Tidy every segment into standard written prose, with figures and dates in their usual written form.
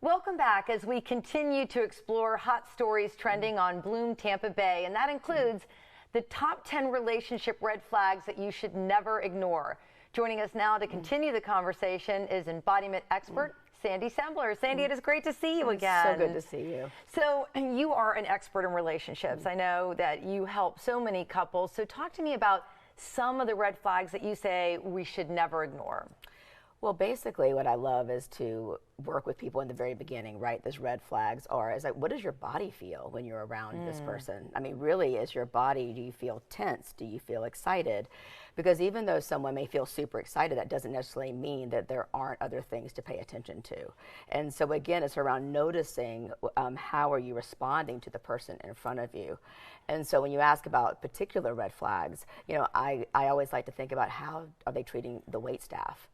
Welcome back as we continue to explore hot stories trending on Bloom Tampa Bay, and that includes the top 10 relationship red flags that you should never ignore. Joining us now to continue the conversation is embodiment expert Sandy Sembler. Sandy, it is great to see you again. So good to see you. So you are an expert in relationships. I know that you help so many couples. So talk to me about some of the red flags that you say we should never ignore. Well, basically what I love is to work with people in the very beginning, right? Those red flags is like, what does your body feel when you're around this person? I mean, really, is your body, do you feel tense? Do you feel excited? Because even though someone may feel super excited, that doesn't necessarily mean that there aren't other things to pay attention to. And so again, it's around noticing how are you responding to the person in front of you. And so when you ask about particular red flags, you know, I always like to think about how are they treating the wait staff.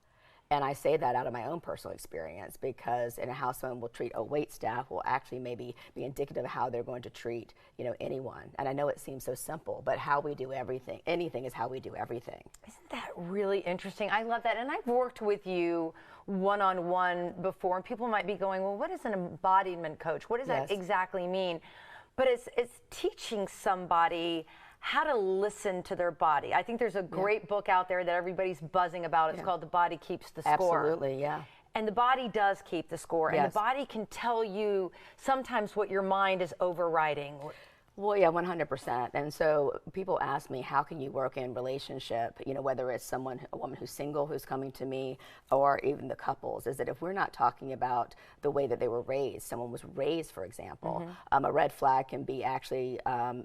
And I say that out of my own personal experience, because in how someone will treat a wait staff will actually maybe be indicative of how they're going to treat, you know, anyone. And I know it seems so simple, but how we do everything, anything is how we do everything. Isn't that really interesting? I love that. And I've worked with you one-on-one before, and people might be going, well, what is an embodiment coach? What does that exactly mean? But it's teaching somebody how to listen to their body. I think there's a great book out there that everybody's buzzing about. It's called The Body Keeps the Score. Absolutely, yeah. And the body does keep the score. And the body can tell you sometimes what your mind is overriding. Well, yeah, 100%. And so people ask me, how can you work in relationship, you know, whether it's a woman who's single who's coming to me, or even the couples, is that if we're not talking about the way that they were raised, someone was raised, for example, a red flag can be actually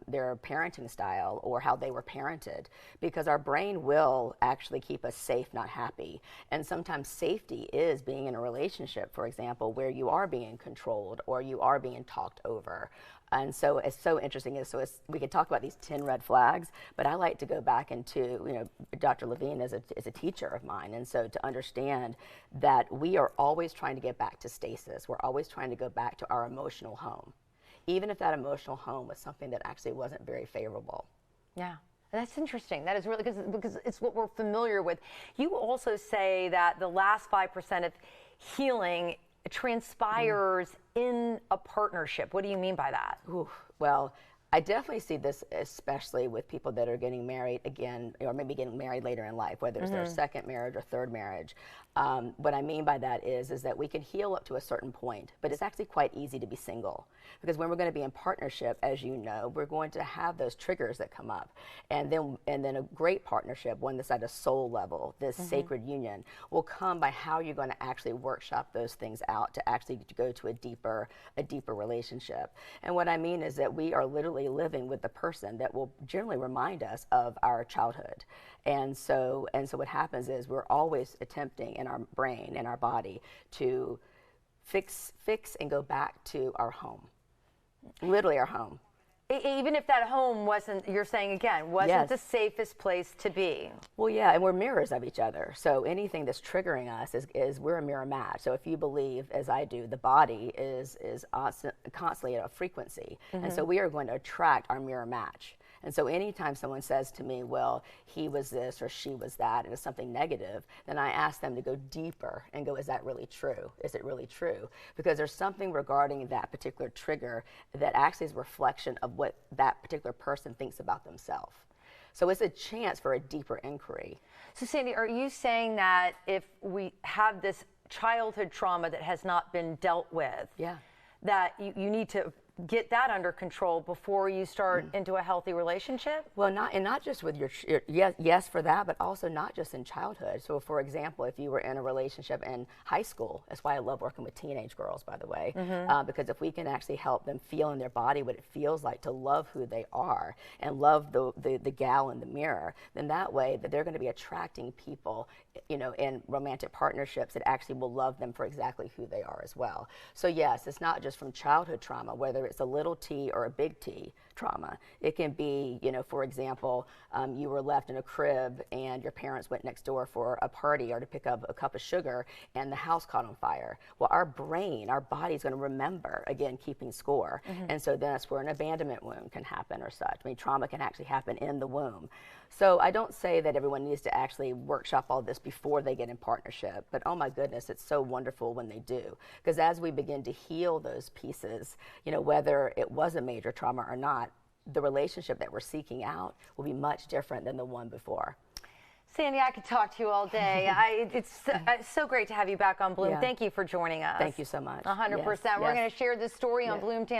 their parenting style or how they were parented, because our brain will actually keep us safe, not happy. And sometimes safety is being in a relationship, for example, where you are being controlled or you are being talked over. And so it's so interesting. We could talk about these 10 red flags, but I like to go back into, you know, Dr. Levine is a teacher of mine. And so to understand that we are always trying to get back to stasis. We're always trying to go back to our emotional home, even if that emotional home was something that actually wasn't very favorable. Yeah. That's interesting. That is really, because it's what we're familiar with. You also say that the last 5% of healing transpires in a partnership. What do you mean by that? Ooh, well, I definitely see this especially with people that are getting married again, or maybe getting married later in life, whether it's their second marriage or third marriage. What I mean by that is that we can heal up to a certain point, but it's actually quite easy to be single. Because when we're going to be in partnership, as you know, we're going to have those triggers that come up. And then a great partnership, one that's at a soul level, this sacred union, will come by how you're going to actually workshop those things out to actually go to a deeper relationship. And what I mean is that we are literally living with the person that will generally remind us of our childhood. And so what happens is we're always attempting in our brain and our body to fix and go back to our home, literally our home. Even if that home wasn't, you're saying again, wasn't the safest place to be. Well, yeah, and we're mirrors of each other. So anything that's triggering us is we're a mirror match. So if you believe, as I do, the body is constantly at a frequency. And so we are going to attract our mirror match. And so anytime someone says to me, well, he was this or she was that, and it's something negative, then I ask them to go deeper and go, is that really true? Is it really true? Because there's something regarding that particular trigger that actually is a reflection of what that particular person thinks about themselves. So it's a chance for a deeper inquiry. So Sandy, are you saying that if we have this childhood trauma that has not been dealt with, that you need to get that under control before you start into a healthy relationship? Well, not just with your yes for that, but also not just in childhood. So for example, if you were in a relationship in high school, that's why I love working with teenage girls, by the way, because if we can actually help them feel in their body what it feels like to love who they are and love the gal in the mirror, then that way that they're going to be attracting people, you know, in romantic partnerships that actually will love them for exactly who they are as well. So yes, it's not just from childhood trauma, whether it's a little T or a big T trauma. It can be, you know, for example, you were left in a crib and your parents went next door for a party or to pick up a cup of sugar and the house caught on fire. Well, our brain, our body's going to remember, again, keeping score. And so that's where an abandonment wound can happen or such. I mean, trauma can actually happen in the womb. So I don't say that everyone needs to actually workshop all this before they get in partnership, but oh my goodness, it's so wonderful when they do. Because as we begin to heal those pieces, you know, whether it was a major trauma or not, the relationship that we're seeking out will be much different than the one before. Sandy, I could talk to you all day. It's so great to have you back on Bloom. Thank you for joining us. Thank you so much. 100%. We're going to share this story on Bloom Tampa.